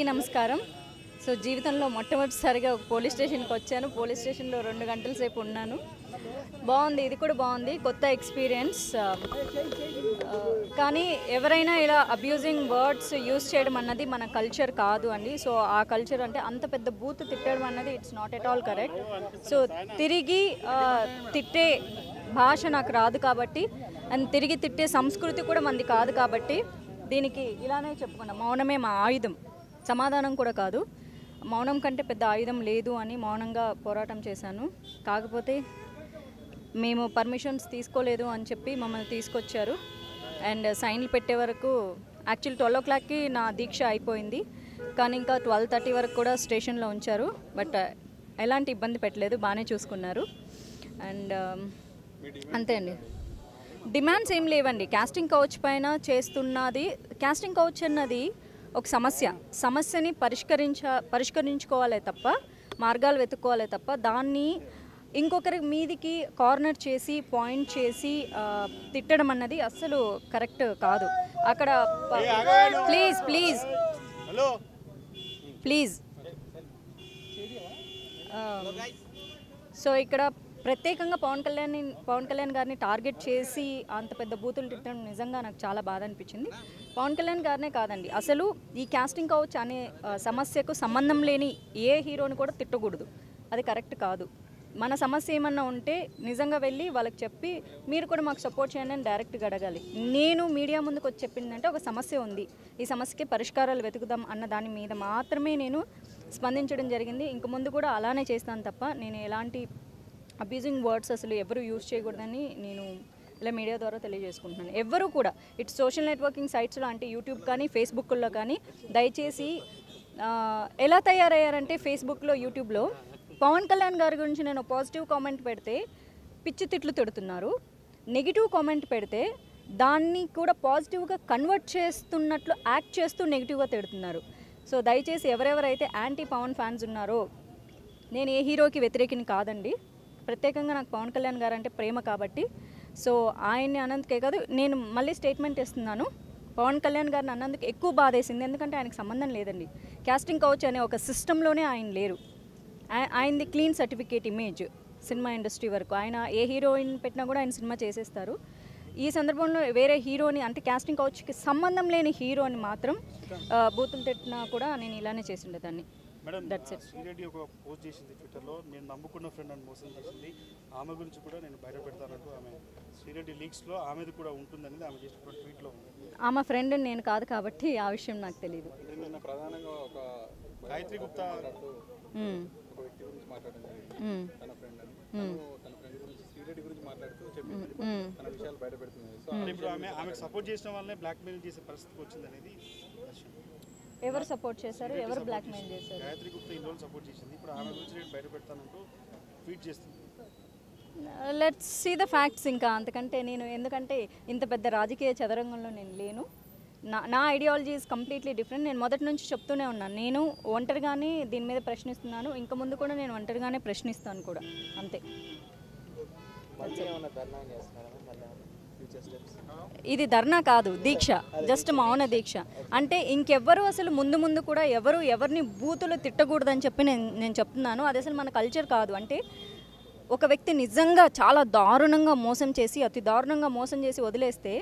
అందరికీ నమస్కారం. సో జీవితంలో మొట్టమొదటిసారిగా ఒక పోలీస్ స్టేషన్కి వచ్చాను. పోలీస్ స్టేషన్లో 2 గంటల సేపు ఉన్నాను. బాగుంది, ఇది కూడా బాగుంది, కొత్త ఎక్స్పీరియన్స్. కానీ ఎవరైనా ఇలా అబ్యూజింగ్ వర్డ్స్ యూజ్ చేయడం అన్నది మన కల్చర్ కాదు అండి. సో ఆ కల్చర్ అంటే అంత పెద్ద బూత్ తిట్టడం అన్నది it's not at all correct. So తిరిగి తిట్టే భాష నాకు రాదు కాబట్టి, అండ్ తిరిగి తిట్టే సంస్కృతి కూడా మంది కాదు కాబట్టి దీనికి ఇలానే చెప్పుకున్నాం, మౌనమే మా ఆయుధం, సమాధానం కూడా కాదు. మౌనం కంటే పెద్ద ఆయుధం లేదు అని మౌనంగా పోరాటం చేశాను. కాకపోతే మేము పర్మిషన్స్ తీసుకోలేదు అని చెప్పి మమ్మల్ని తీసుకొచ్చారు. అండ్ సైన్లు పెట్టే వరకు యాక్చువల్ 12 o'clockకి నా దీక్ష అయిపోయింది, కానీ ఇంకా 12:30 వరకు కూడా స్టేషన్లో ఉంచారు. బట్ ఎలాంటి ఇబ్బంది పెట్టలేదు, బాగానే చూసుకున్నారు. అండ్ అంతే అండి, డిమాండ్స్ ఏం లేవండి. కాస్టింగ్ కౌచ్ పైన చేస్తున్నది, కాస్టింగ్ కౌచ్ అన్నది ఒక సమస్యని పరిష్కరించుకోవాలే తప్ప, మార్గాలు వెతుక్కోవాలే తప్ప, దాన్ని ఇంకొకరి మీదికి కార్నర్ చేసి పాయింట్ చేసి తిట్టడం అన్నది అస్సలు కరెక్ట్ కాదు. అక్కడ ప్లీజ్ ప్లీజ్ ప్లీజ్ సో ఇక్కడ ప్రత్యేకంగా పవన్ కళ్యాణ్ గారిని టార్గెట్ చేసి అంత పెద్ద బూతులు తిట్టడం నిజంగా నాకు చాలా బాధ అనిపించింది. పవన్ కళ్యాణ్ గారినే కాదండి, అసలు ఈ కాస్టింగ్ కౌచ్ అనే సమస్యకు సంబంధం లేని ఏ హీరోని కూడా తిట్టకూడదు, అది కరెక్ట్ కాదు. మన సమస్య ఏమన్నా ఉంటే నిజంగా వెళ్ళి వాళ్ళకి చెప్పి మీరు కూడా మాకు సపోర్ట్ చేయండి అని డైరెక్ట్గా అడగాలి. నేను మీడియా ముందుకు వచ్చి చెప్పిందంటే ఒక సమస్య ఉంది, ఈ సమస్యకి పరిష్కారాలు వెతుకుదాం అన్న దాని మీద మాత్రమే నేను స్పందించడం జరిగింది. ఇంక ముందు కూడా అలానే చేస్తాను తప్ప నేను ఎలాంటి అబ్యూజింగ్ వర్డ్స్ అసలు ఎవరు యూజ్ చేయకూడదని నేను ఇలా మీడియా ద్వారా తెలియజేసుకుంటున్నాను. ఎవరు కూడా ఇటు సోషల్ నెట్వర్కింగ్ సైట్స్లో అంటే యూట్యూబ్ కానీ ఫేస్బుక్లో కానీ దయచేసి ఎలా తయారయ్యారంటే ఫేస్బుక్లో యూట్యూబ్లో పవన్ కళ్యాణ్ గారి గురించి నేను పాజిటివ్ కామెంట్ పెడితే పిచ్చి తిట్లు తిడుతున్నారు, నెగిటివ్ కామెంట్ పెడితే దాన్ని కూడా పాజిటివ్గా కన్వర్ట్ చేస్తున్నట్లు యాక్ట్ చేస్తూ నెగిటివ్గా తిడుతున్నారు. సో దయచేసి ఎవరెవరైతే యాంటీ పవన్ ఫ్యాన్స్ ఉన్నారో, నేను ఏ హీరోకి వ్యతిరేకిని కాదండి, ప్రత్యేకంగా నాకు పవన్ కళ్యాణ్ గారు అంటే ప్రేమ కాబట్టి. సో ఆయన్ని అన్నందుకే కాదు, నేను మళ్ళీ స్టేట్మెంట్ ఇస్తున్నాను, పవన్ కళ్యాణ్ గారిని అన్నందుకు ఎక్కువ బాధేసింది. ఎందుకంటే ఆయనకు సంబంధం లేదండి, కాస్టింగ్ కౌచ్ అనే ఒక సిస్టంలోనే ఆయన లేరు. ఆయనది clean certificate image cinema industry వరకు. ఆయన ఏ హీరోయిన్ పెట్టినా కూడా ఆయన సినిమా చేసేస్తారు. ఈ సందర్భంలో వేరే హీరోని అంటే కాస్టింగ్ కౌచ్కి సంబంధం లేని హీరోని మాత్రం బూతులు తిట్టినా కూడా నేను ఇలానే చేసి ఉండేదాన్ని. శ్రీరెడ్డి ఒక పోస్ట్ చేసింది ట్విట్టర్లో, నేను నమ్ముకున్న ఫ్రెండ్ అని మోసం చేసింది, ఆమె గురించి కూడా నేను బయట పెడతానంటూ ఆమె శ్రీరెడ్డి లీక్స్లో ఆమెది కూడా ఉంటుందనేది ఆమె చేసిన ట్వీట్లో ఉంది. ఆమె ఫ్రెండ్ నేను కాదు కాబట్టి ఆ విషయం నాకు తెలియదు. ప్రధానంగా ఒక గాయత్రి గుప్తా ఒక వ్యక్తి గురించి మాట్లాడడం జరిగింది, తన ఫ్రెండ్ అని, తన ఫ్రెండ్ గురించి శ్రీరెడ్డి గురించి మాట్లాడుతూ చెప్పింది, తన విషయాలు బయట పెడుతుంది. సో ఇప్పుడు ఆమెకు సపోర్ట్ చేసిన వాళ్ళనే బ్లాక్మెయిల్ చేసే పరిస్థితికి వచ్చింది అనేది. ఎవరు సపోర్ట్ చేశారు, ఎవరు బ్లాక్మెయిల్ చేశారు? గాయత్రి గుప్తా ఇన్ని రోజులు సపోర్ట్ చేసింది, ఇప్పుడు ఆమె గురించి నేను బయట పెడతానంటూ ట్వీట్ చేస్తుంది. Let's see the facts. ఇంకా అంతకంటే నేను, ఎందుకంటే ఇంత పెద్ద రాజకీయ చదరంగంలో నేను లేను, నా ఐడియాలజీ ఈజ్ కంప్లీట్లీ డిఫరెంట్. నేను మొదటి నుంచి చెప్తూనే ఉన్నాను, నేను ఒంటరిగానే దీని మీద ప్రశ్నిస్తున్నాను, ఇంకా ముందు కూడా నేను ఒంటరిగానే ప్రశ్నిస్తాను కూడా, అంతే. ఇది ధర్నా కాదు, దీక్ష, జస్ట్ మౌన దీక్ష. అంటే ఇంకెవ్వరు అసలు ముందు కూడా ఎవరిని బూతులు తిట్టకూడదని చెప్పి నేను చెప్తున్నాను. అది అసలు మన కల్చర్ కాదు. అంటే ఒక వ్యక్తి నిజంగా చాలా దారుణంగా మోసం చేసి, అతి దారుణంగా మోసం చేసి వదిలేస్తే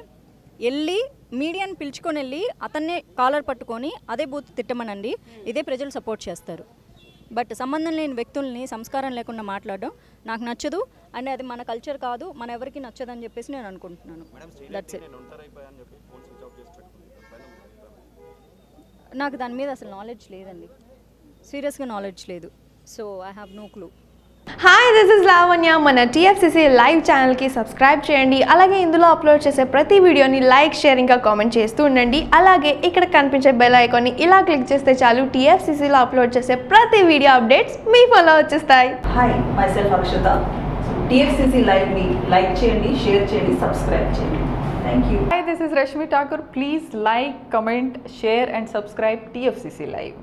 వెళ్ళి మీడియాని పిలుచుకొని వెళ్ళి అతన్నే కాలర్ పట్టుకొని అదే బూత్ తిట్టమనండి, ఇదే ప్రజలు సపోర్ట్ చేస్తారు. బట్ సంబంధం లేని వ్యక్తుల్ని సంస్కారం లేకుండా మాట్లాడడం నాకు నచ్చదు. అండ్ అది మన కల్చర్ కాదు, మన ఎవరికి నచ్చదని చెప్పేసి నేను అనుకుంటున్నాను. That's it. నాకు దాని మీద అసలు నాలెడ్జ్ లేదండి, సీరియస్గా నాలెడ్జ్ లేదు. So I have no clue. Hi, this is Lavanya. మన టీఎఫ్సీసీ లైవ్ ఛానల్కి సబ్స్క్రైబ్ చేయండి. అలాగే ఇందులో అప్లోడ్ చేసే ప్రతి వీడియోని లైక్, షేర్ ఇంకా కామెంట్ చేస్తూ ఉండండి. అలాగే ఇక్కడ కనిపించే బెల్ ఐకాన్ని ఇలా క్లిక్ చేస్తే చాలు టీఎఫ్సీసీలో అప్లోడ్ చేసే ప్రతి వీడియో అప్డేట్స్ మీ ఫోన్లో వచ్చేస్తాయి. Hi, myself Akshata. TFCC లైవ్ని లైక్ చేయండి, షేర్ చేయండి, సబ్స్క్రైబ్ చేయండి. Thank you. Hi, this is Rashmi Thakur. Please like, comment, share and subscribe TFCC Live.